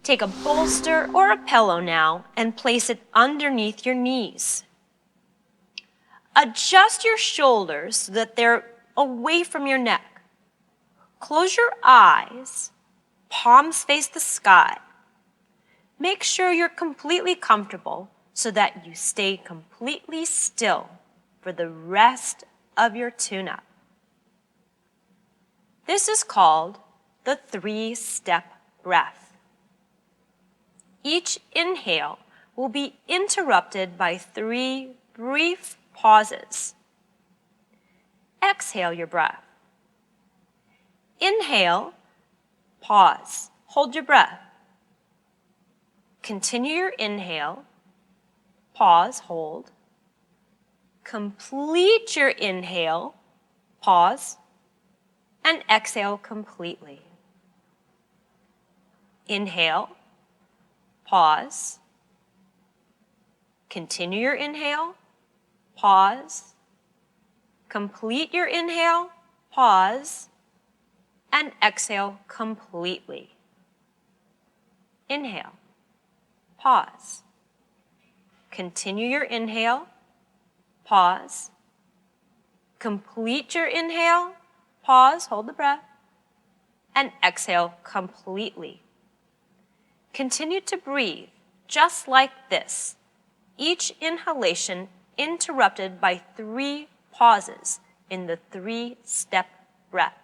Take a bolster or a pillow now and place it underneath your knees. Adjust your shoulders so that they're away from your neck. Close your eyes, palms face the sky. Make sure you're completely comfortable so that you stay completely still for the rest of your tune-up. This is called the 3-step breath. Each inhale will be interrupted by 3 brief pauses. Exhale your breath. Inhale, pause, hold your breath. Continue your inhale, pause, hold. Complete your inhale, pause, and exhale completely. Inhale, pause. Continue your inhale, pause. Complete your inhale, pause, and exhale completely. Inhale, pause. Continue your inhale, pause. Complete your inhale, pause, hold the breath, and exhale completely. Continue to breathe just like this, each inhalation interrupted by 3 pauses in the 3-step breath.